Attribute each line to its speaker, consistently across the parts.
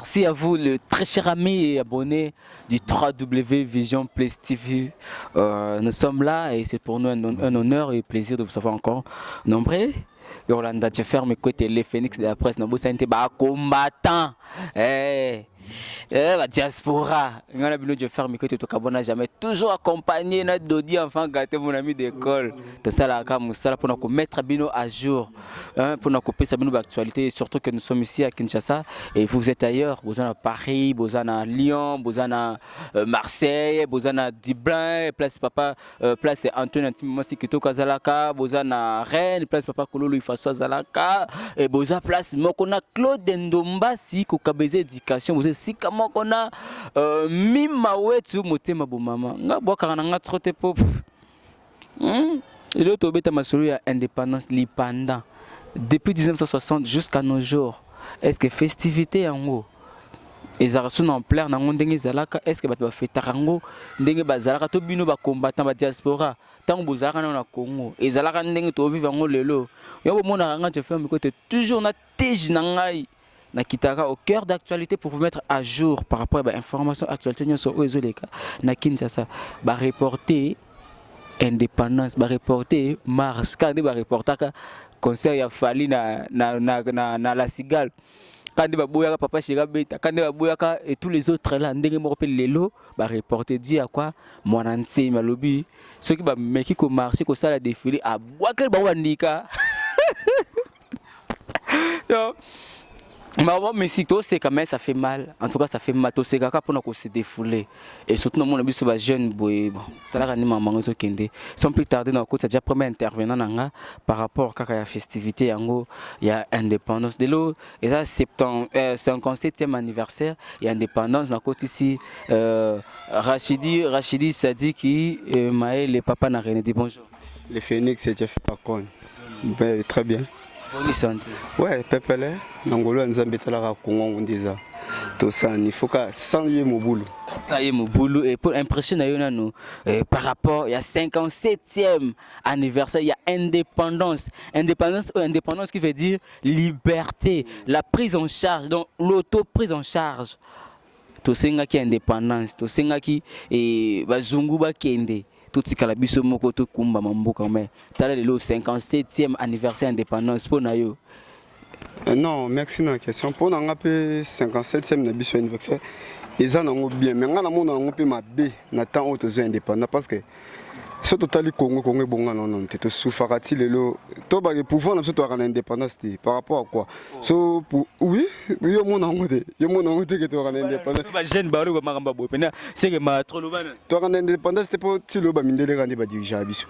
Speaker 1: merci à vous, le très cher ami et abonné du 3W Vision Place TV. Nous sommes là et c'est pour nous un honneur et un plaisir de vous savoir encore nombreux. Yolanda Jeffer, mes côtés, les Phoenix de la presse, nous sommes combattants. La diaspora, on a besoin de faire mes côtés, jamais toujours accompagné notre dodi enfant gâté mon ami d'école. Tout ça là, comme ça pour nous mettre Bino à jour, pour nous couper sa Bino actualité, surtout que nous sommes ici à Kinshasa et vous êtes ailleurs, vous êtes à Paris, vous êtes à Lyon, vous êtes à Marseille, vous êtes à Dublin, place Papa, place Antoine Antimama Sikito Kazalaka, vous êtes à Rennes, place Papa Kololo Ifaso Zalaka, et vous êtes place Mokona Claude Ndomba si Kokabeze éducation, vous êtes si comment qu'on a Mimawetu Motema Boumama, nga boka nga trotte pop. Et l'autre bête ma solo ya indépendance l'ipanda depuis 1960 jusqu'à nos jours. Est-ce que festivité en haut ils ont en plein dans monde ndenge zalaka est-ce que ba fête rango ndenge bazalaka to bino ba combattant ba diaspora tant bozaka na Congo ezalaka ndenge to vivre ngo lelo yo bomona nga je fais mi côté toujours na teji na ngai na kitaka au cœur d'actualité pour vous mettre à jour par rapport à l'information actualité nyoso ezoleka na Kinshasa ba reporter indépendance ba reporter mars quand ba reporter concert ya Fali na la Cigale quand ba boyaka papa Chira Beta quand ba boyaka et tous les autres là ndenge mo rappelle lelo ba reporter dit à quoi monansi malobi ceux qui ba meki ko marcher ko sala défilé à boakel ba wandika mais si toi c'est quand même ça fait mal en tout cas ça fait mal toi c'est kaka pour nous se défouler et surtout nous on a vu ce jeune boy bon tala ni maman zo kende sans plus tarder dans côté déjà premier intervenant nanga par rapport à la festivité yango il y a indépendance de l'eau et ça 57e anniversaire il y a indépendance dans côté ici Rachidi Sadiki Maël les papas n'a rien dit bonjour
Speaker 2: les Phoenix c'est Jeff Pacon très bien.
Speaker 1: Bonne santé.
Speaker 2: Ouais, Pepele, Nangolo Nzambe Talaka Congo Ndiza. Tout ça, il faut que ça y est mon boulot.
Speaker 1: Ça y est mon boulot. Et pour impressionner nous, par rapport, il y a 57e anniversaire, il y a indépendance. Indépendance qui veut dire liberté, la prise en charge, donc l'auto-prise en charge. Tout ça qui est indépendance, tout ça qui est Bazungu Bakende. Tout ce qui est biso moko to kumba mamboka mais tala le 57e anniversaire indépendance pour nayo.
Speaker 2: Non, merci na question pour na ngape 57e na biso anniversaire. Eza nango bien mais ngana mona ngo pe mabe na temps auto indépendant parce que ce total Congo bonga non te soufarati lelo to ba pouvoir na so to indépendance par rapport à quoi so oui yo mona ngote que to indépendance
Speaker 1: ba jeune baro ba makamba bo pena c'est que ma trop lobana
Speaker 2: to indépendance te po ti lo ba mindele randi ba dirigeant biso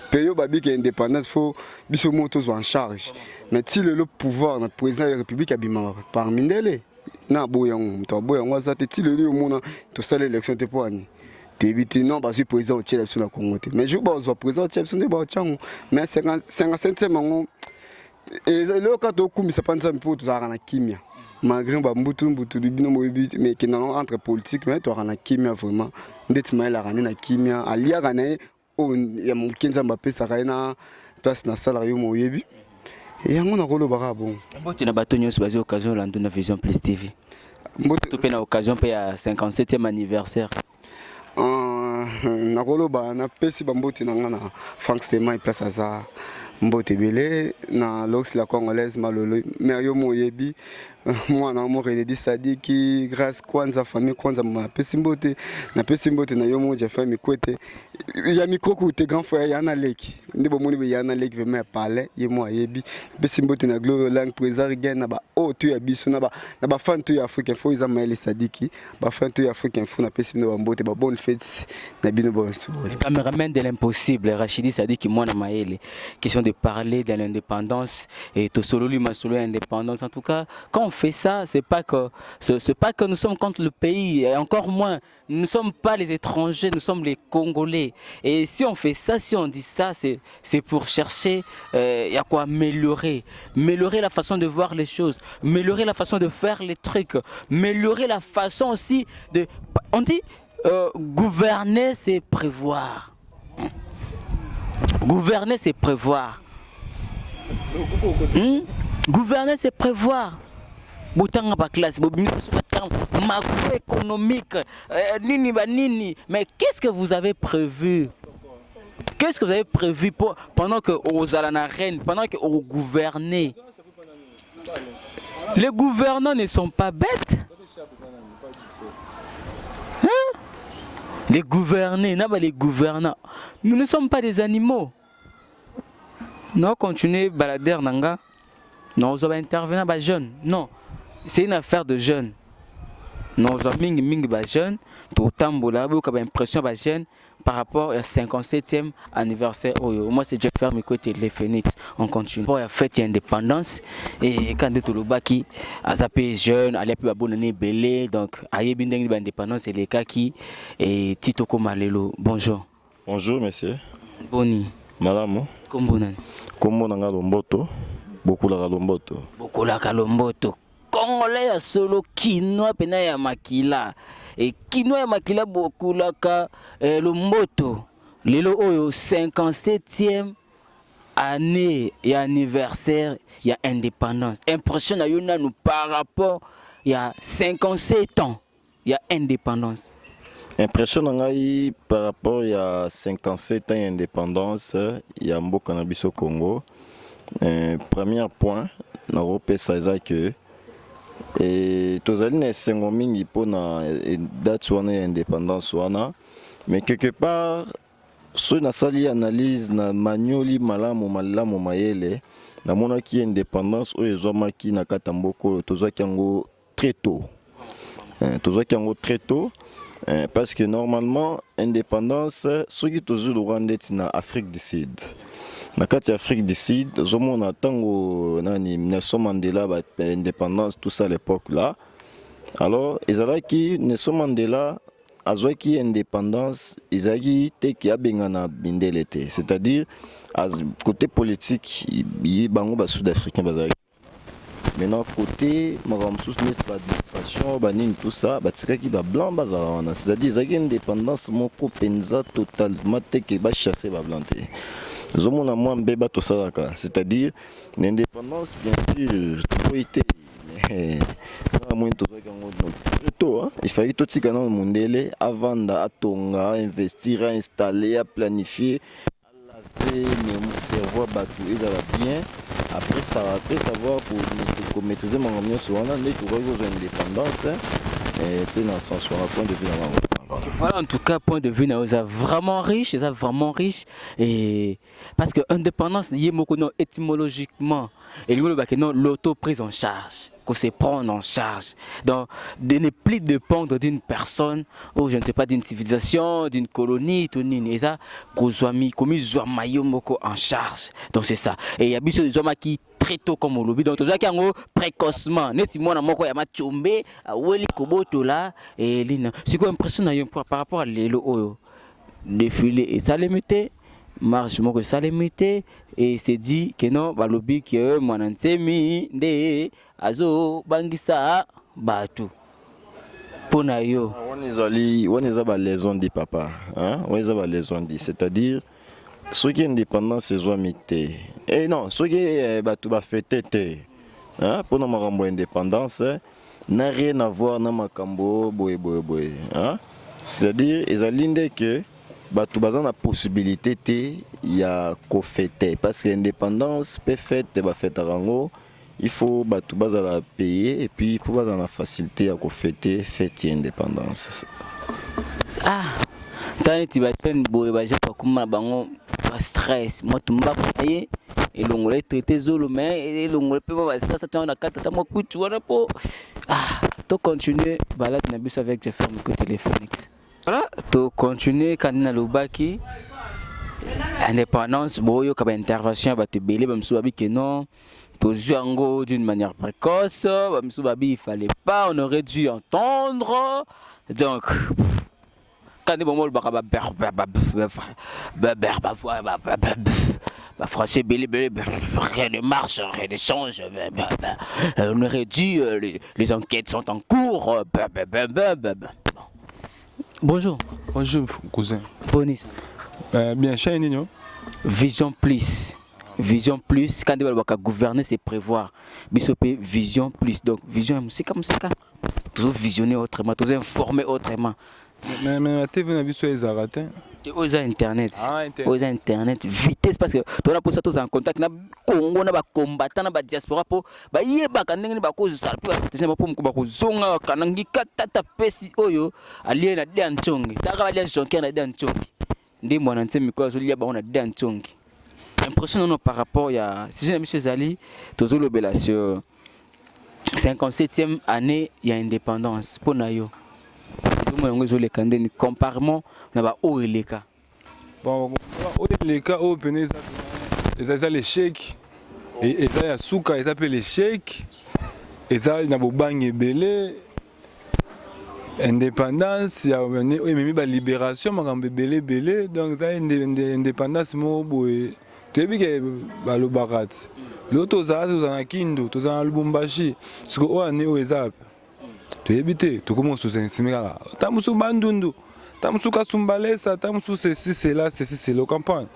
Speaker 2: payo ba bi que indépendance faut biso moto en charge mais ti le pouvoir notre président de la République abima par mindele na boyango to boyango za te ti le yo mona to sala élection te po ani éviter non parce que président au Tchèque sur la Congo mais je pense président au Tchèque sur les Bachang mais 55e mango et le cas de Koumi ça pense un peu tout ça na kimia malgré bambutu du bino mais qui non entre politique mais to na kimia vraiment ndeti mai la na kimia alia kana o ya mukenza Mbappé ça na place na salaire mo yebi et yango na rolo bara bon
Speaker 1: mbote na bato nyonso bazi occasion la ndona Vision Plus TV mbote pe na occasion pe ya 57e anniversaire
Speaker 2: nakoloba na pesi bamboti na nga na Frank Stema place aza mbote belé na lox la congolaise malolo Mario Moyebi mwana mo Renedi Sadiki grâce kwanza famille kwanza ma pesi mbote na yo mo je famille kwete ya micro ko te grand frère yana leki ndebo moni be yana leki vraiment parler ye mo yebi pesi mbote na Glory Lang président gen na ba o tu ya biso na ba fan tu ya africain fo isa Maël Sadiki ba fan tu ya africain fo na pesi mbote ba bonne fête na bino bon
Speaker 1: le caméraman de l'impossible Rachidi Sadiki mwana Maël question de parler de l'indépendance et to solo lui ma solo indépendance en tout cas quand on fait ça c'est pas que nous sommes contre le pays et encore moins nous ne sommes pas les étrangers nous sommes les Congolais et si on fait ça si on dit ça c'est pour chercher y a quoi améliorer la façon de voir les choses améliorer la façon de faire les trucs améliorer la façon aussi de on dit gouverner c'est prévoir gouverner c'est prévoir gouverner c'est prévoir botanga ba classe macroéconomique nini ba nini, mais qu'est-ce que vous avez prévu? Qu'est-ce que vous avez prévu pendant que aux reine, pendant que vous gouvernez? Les gouvernants ne sont pas bêtes. Hein? Les gouvernés, les gouvernants, nous ne sommes pas des animaux. Non, continuez balader nanga. Non, vous avez intervenir les jeunes. Non, c'est une affaire de jeunes. Non, vous avez ming jeunes. Tout tambola, vous avez impression les jeunes par rapport au 57e anniversaire. Moi, c'est Jeff Ferme côté les Phoenix. On continue. Pour la fête d'indépendance et quand tout le baki, à zapper jeune, à l'époque bonne belé, donc à yébindeng d'indépendance et les kaki et Tito Komalelo. Bonjour.
Speaker 3: Bonjour, monsieur.
Speaker 1: Boni.
Speaker 3: Madame.
Speaker 1: Kombonan.
Speaker 3: Kombo nanga Lomboto. Beaucoup la Lomboto.
Speaker 1: Beaucoup la Lomboto. Congolais ya solo kinois pena ya makila. Et kinois ya makila beaucoup la Lomboto. Lelo oyo 57e année et anniversaire il y a indépendance. Impression na yo nous par rapport il y a 57 ans il y a indépendance.
Speaker 3: Impression ngai par rapport il y a 57 ans d'indépendance, il y a mboka na biso Congo. Premier point, na repesa ça que et tozali na sengo mingi pona date wana ya indépendance wana, mais quelque part so na sali analyse na manyoli malamu mayele na mona ki indépendance oyo ezwamaki na kata mboko tozwaki yango très tôt. Très tôt. Parce que normalement, indépendance, ce qui est toujours le Rwanda est en Afrique du Sud. Dans l'Afrique du Sud, on attend Nelson Mandela, indépendance, tout ça à l'époque là. Alors, ils ont qui Nelson Mandela, a qui indépendance, ils ont qui qui a bengana bindelete. C'est-à-dire, côté politique, il y a des Sud-Africains. Maintenant, côté l'administration, tout ça, c'est blanc, c'est-à-dire qu'il y a une indépendance totalement qui va chasser les blancs. C'est-à-dire l'indépendance, bien sûr, il fallait tout ce monde avant d'attendre, investir, installer, planifier. Mais mon cerveau battu il va bien après savoir pour maîtriser mon avenir sur un an dès que vous avez indépendance et puis dans son point de vue
Speaker 1: voilà en tout cas point de vue est vraiment riche et parce que indépendance y est étymologiquement et l'auto prise en charge qu'on se prendre en charge donc de ne plus dépendre d'une personne ou je ne sais pas d'une civilisation d'une colonie tout nini et ça qu'on soit mis comme en charge donc c'est ça et il y a bien des hommes qui très tôt comme au lobby donc tout ça qui en précocement net si moi na moko ya machombe weli koboto là et lina c'est quoi impression par rapport à l'élo défilé et ça limité marche moko ça limité et c'est dit que non ba lobby que mwanansemi nde azo bangisa batu pona yo
Speaker 3: on est ba leçon dit papa hein on est ba leçon dit c'est-à-dire ceux qui indépendance c'est zoamité et non ceux qui batu ba fêter hein pour na makambo indépendance n'a rien à voir na makambo boy hein c'est-à-dire ils alinde que batu baza na possibilité il y a ko fêter parce que l'indépendance peut fête ba fête rango il faut batu baza la payer et puis pour baza na facilité à ko fêter fête indépendance
Speaker 1: ah tant tu vas ten boy ba pas comme bango stress moi tumba payer et l'ongolais traité zolo mais et l'ongolais peut pas stress ça na kata moi kutu wana po ah to continuer balade na biso avec Jeff Ferme côté les Phoenix. Voilà, to continuer quand na lobaki indépendance boyo ka ba intervention ba te belé ba msubabi que non to jango d'une manière précoce ba msubabi il fallait pas on aurait dû entendre donc quand des moments ba français belé rien ne marche rien ne change on aurait dû les enquêtes sont en cours. Bonjour.
Speaker 4: Bonjour cousin.
Speaker 1: Bonjour.
Speaker 4: Bien, chez Nino.
Speaker 1: Vision plus. Vision plus, quand on va gouverner, c'est prévoir. Bisopé, vision plus. Donc, vision, c'est comme ça. Toujours visionner autrement, toujours informer autrement.
Speaker 4: Mais la TV n'a vu sur les arrêtés.
Speaker 1: Et aux internet.
Speaker 4: Internet.
Speaker 1: Aux internet. Vitesse, parce que tu as pour ça tous en contact. Congo, na ba combattant, na ba diaspora pour ba yeba kanenge ba ko salpi ba c'était pas pour ko zonga kanangi katata pesi oyo alié na de anchongi. Ta ka alié jonker na de anchongi. Ndi mwana ntse miko zo liya ba na de anchongi. Impression non par rapport à si j'ai monsieur Zali, toujours l'obélation 57e année il y a indépendance pour nayo. Comparément na ba oeleka.
Speaker 4: Bon, oeleka o peneza eza l'échec et ça ya suka et s'appelle l'échec et ça na bobangi belé indépendance ya même ba libération makambe belé donc ça indépendance mo boye tebi ke ba lo barat l'auto za na Kindu to za Lubumbashi siko o ane o ezap to ebite to comment sous insimika tamusu bandundu tamusu kasumbalesa tamusu ceci cela campagne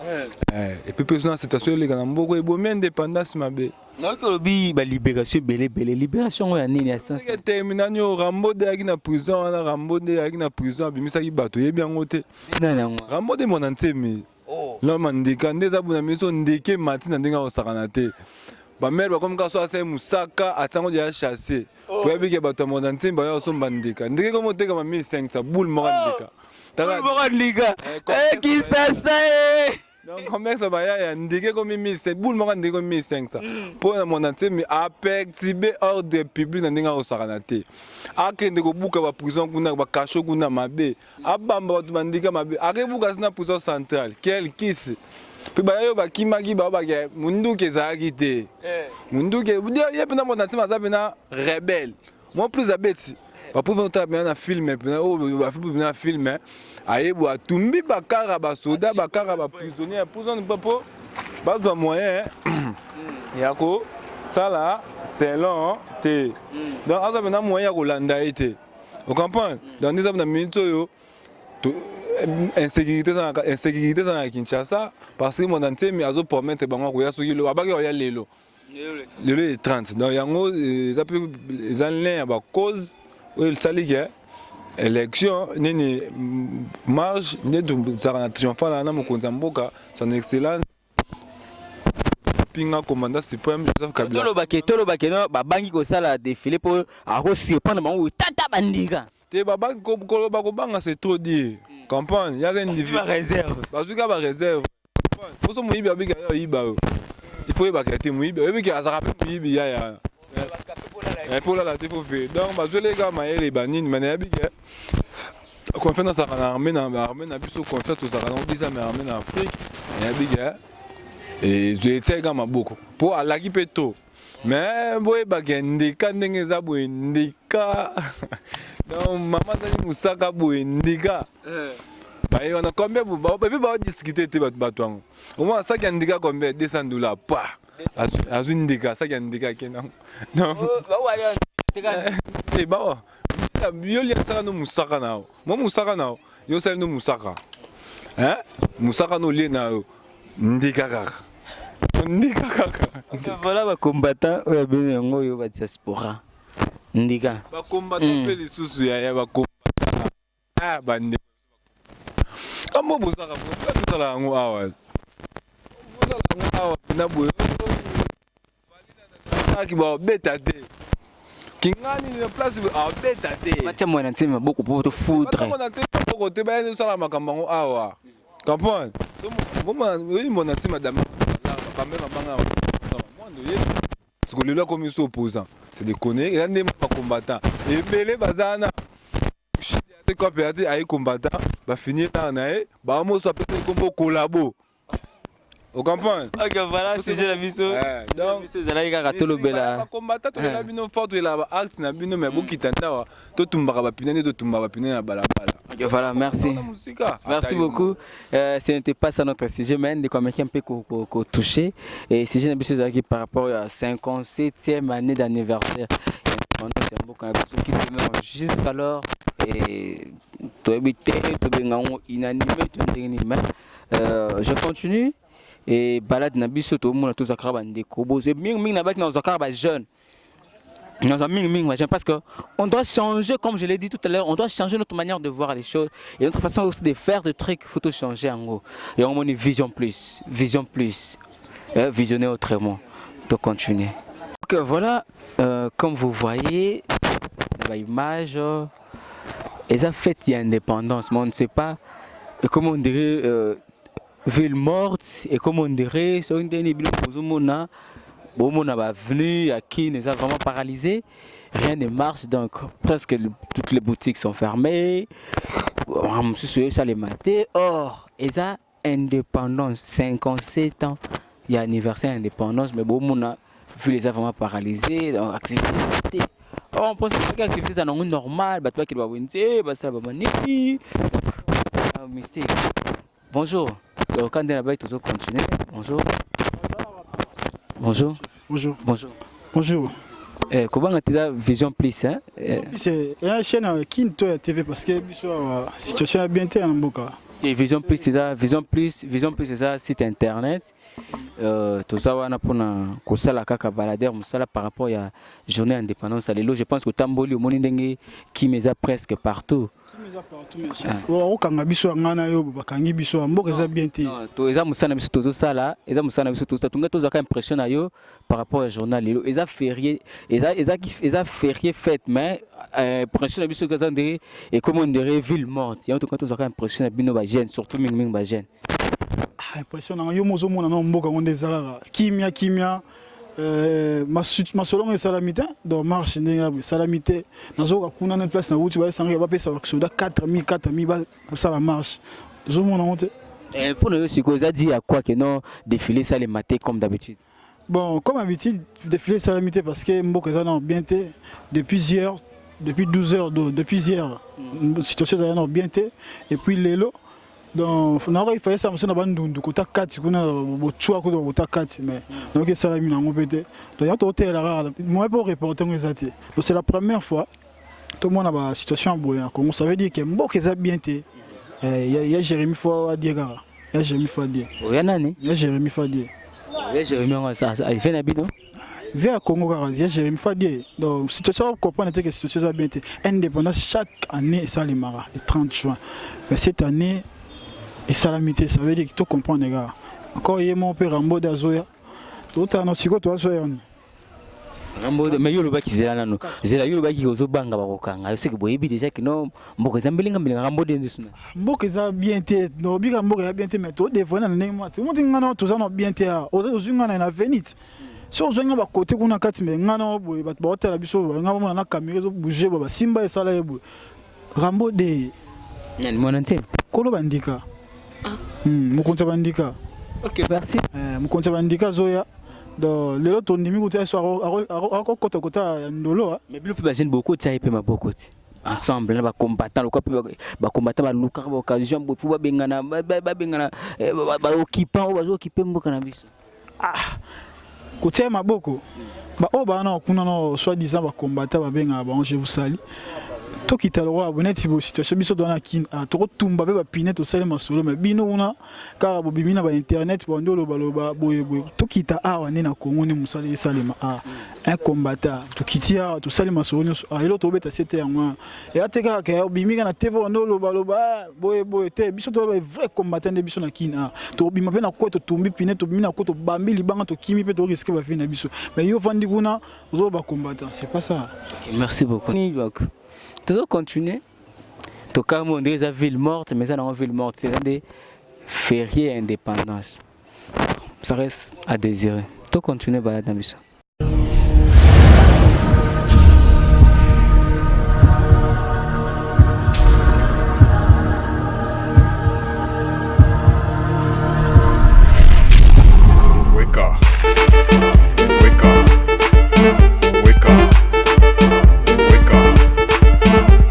Speaker 4: et puis personne situation les gana mboko ebomi indépendance mabe
Speaker 1: na ko lobi ba libération belé libération ya nini ya sens
Speaker 4: que terminani o Rambo de na prison na Rambo de na prison bimisa ki bato yebi yangote Rambo de mon antemi l'homme ndika ndeza buna miso ndeke matina ndinga osakana te ba mère ba comme ka so asa musaka atango de chasser pour yebi ke bato mon antemi ba yo so bandika ndike ko moteka ma 1500 boule mo ndika
Speaker 1: qui ça
Speaker 4: donc comment ça va ya ndike ko 1500 boule mo ndike ko 1500 pour mon antemi apertibe ordre public ndinga osakana te akende ko buka ba prison kuna ba kasho kuna mabe abamba bato bandika mabe akebuka sina prison centrale quel kisi puis ba yo ba kimaki ba ke mundu ke zaki te mundu ke ye pena mon antemi za pena rebelle moi plus abeti ba pour monter na film pena o ba na film ayebo atumbi bakara ba soda bakara ba prisonnier prison popo ba zo moyen yako sala c'est long te donc aza pena moyen ya kolanda ite vous comprenez donc nous avons na minute yo insécurité dans la Kinshasa parce que mon antenne azo promettre bango ko yaso yilo abaki ya lelo est 30 donc yango ça peut les lien ba cause où il sali que élection nini marche ne ça na triomphal na mokonza mboka son excellence pinga commandant suprême Joseph Kabila
Speaker 1: tolo bakeno ba bangi ko sala défilé pour a surprendre bango tata bandika
Speaker 4: te ba bangi ko ba ko banga c'est trop dire comprendre ya rien de
Speaker 1: réserve
Speaker 4: bazuka ba réserve pour so muibi abika yiba il faut ba kati muibi ebi ki azaka pe muibi ya pour la te faut faire donc bazole ga maele banini mane abika confiance na armée na biso confiance aux arabes bisa mais armée na Afrique abika et je sais ga maboko pour alaki peto mais boye ba ndika ndenge za boye ndika donc maman tani musaka boye ndika on a combien vous va discuter de votre au moins ça qui indique combien $200 pas à une ndika ça qui indique que non non et bah yo li ça no musaka nao mo musaka nao yo ça no musaka hein musaka no li na ndika kaka
Speaker 1: voilà ba combattant oyo bino yango yo ba diaspora ndika
Speaker 4: ba combattant pe lisusu ya ba combattant bande kamo bosaka bosala ngo awa na boyo ki ba beta te kingani na place a beta te
Speaker 1: matia mwana ntima beaucoup pour te foutre
Speaker 4: mwana ntima beaucoup te ba sala makambo ngo awa comprendre oui mon ntima dama quand même manga mondo ye ce que le comme opposant c'est des connaître et des combattants et belé bazana c'est quoi perdre ay combattant va finir na ba mo so peut comme collabo vous comprenez
Speaker 1: OK voilà c'est la mission donc c'est la ika katolo bela
Speaker 4: combattant to la bino forte la acte na bino mais bokitanda to tumbaka ba pinane na balabala.
Speaker 1: OK voilà merci beaucoup ce n'était pas ça notre sujet mais de comme un peu touché et si j'ai une qui par rapport à 57e année d'anniversaire on est un beaucoup qui demeure jusqu'alors et je continue et balade na biso to mona to zakara bandeko bozo ming na baki na zakara ba jeune. Parce qu'on doit changer, comme je l'ai dit tout à l'heure, on doit changer notre manière de voir les choses et notre façon aussi de faire des trucs, il faut tout changer en gros. Et on a une vision plus, visionner autrement, de continuer. Donc voilà, comme vous voyez, l'image, et ça fait l'indépendance, mais on ne sait pas, comment on dirait, ville morte, et comment on dirait, sur une dernière bon, on a venu à qui nous a vraiment paralysé, rien ne marche, donc presque toutes les boutiques sont fermées. Ça les maté. Or, et ça, indépendance, 57 ans, il y a anniversaire d'indépendance, mais bon, on a vu les a vraiment paralysés, donc activité. Or, on pense que les activités sont normales, bah toi qui dois venir, bah ça va manier. Mystique. Bonjour. Donc, quand on a toujours continuer. Bonjour. Bonjour.
Speaker 5: Bonjour.
Speaker 1: Bonjour.
Speaker 5: Bonjour.
Speaker 1: Comment tu as Vision Plus hein?
Speaker 5: C'est une chaîne qui est TV parce que la situation est bien en Mboka.
Speaker 1: Vision Plus, c'est ça. Vision Plus, c'est ça, site internet. Tout ça, on a pour la kaka baladeur, par rapport à la journée indépendance. Je pense que Tamboli, au monde qui me a presque partout. Par rapport au journal, ils ont férié, fait, mais impression et comme on dirait ville morte. Il y a tout cas impression surtout Ming Gêne.
Speaker 5: Impression yo mozo mona na mboka onde zalaka kimia masolo salamité donc marche ndenge salamité nazo kuna na place na wuti ba sanga ba pesa soda 4000 ba sala marche zo mona honte.
Speaker 1: Pour nous c'est quoi ça dit à quoi que non défiler ça les mater comme d'habitude.
Speaker 5: Bon comme d'habitude défiler salamité parce que mboka ça non bien té depuis hier depuis 12 heures depuis hier situation ça non bien té et puis lelo donc il fallait ça na bandundu kota 4 kuna bochua ko kota 4 mais donc ça la mina ngopete donc ya to hôtel là moi pour reporter ngezati donc c'est la première fois tout le monde a ba situation boya comme ça veut dire que mboka ça bien té ya Jérémy faut dire gara ya Jérémy faut dire
Speaker 1: ya nani
Speaker 5: ya Jérémy faut dire
Speaker 1: ya Jérémy ça il fait na bino
Speaker 5: vers Congo gara ya Jérémy faut dire donc situation comprendre que situation ça bien té indépendance chaque année ça les mara le 30 juin mais cette année et salamité, ça veut dire que tu comprends les gars. Encore hier mon père Rambo d'Azoya. Tout à notre psycho toi Azoya.
Speaker 1: Rambo de mais yo le baki zela nano. Zela yo le baki ozo banga bakokanga. Yo seki boyebi déjà que non mboka zambelinga mbelinga Rambo de ndisuna.
Speaker 5: Mboka za bien té, no bika mboka ya bien té mais to devona na nema. Tout monde ngana to za no bien té a. Ozo ngana na venite. So ozo ngaba côté kuna kati me ngana boye bat ba hôtel biso ngaba mona na caméra zo bouger ba simba esala yebo. Rambo de
Speaker 1: Nani mona ntse.
Speaker 5: Kolo bandika. Mukonza bandika.
Speaker 1: Ok, merci.
Speaker 5: Mukonza bandika zoya. Donc les autres ondimi côté so ako kota ndolo.
Speaker 1: Mais bilo pe bazine beaucoup tia pe maboko ti. Ensemble ba combattant ba combattant ba luka ba occasion bo ba bengana ba occupant ba occuper mboka na biso.
Speaker 5: Ah. Côté maboko. Ba o ba na kuna no soi-disant ba combattant ba benga ba je vous salue. To kita le roi boneti bo situation biso dona kin a to tumba be ba pinette au sale masolo mais bino una car bo bimina ba internet bo ndolo baloba boye to kita a wane na Congo ni musale salema a un combattant to kitia to sale masolo a elo to beta c'était en et ateka ka bimika na TV ndolo baloba boye te biso to ba vrai combattant de biso na kin a to bima pe na ko to tumbi pinette to bimina ko to bambi libanga to kimi pe to risque ba fina biso mais yo vandi kuna zo ba combattant c'est pas ça.
Speaker 1: Okay, merci beaucoup. Tu dois continuer. Tout cas, on dirait la ville morte, mais ça n'a pas ville morte. C'est des fériés indépendance. Ça reste à désirer. Tu dois continuer à balader dans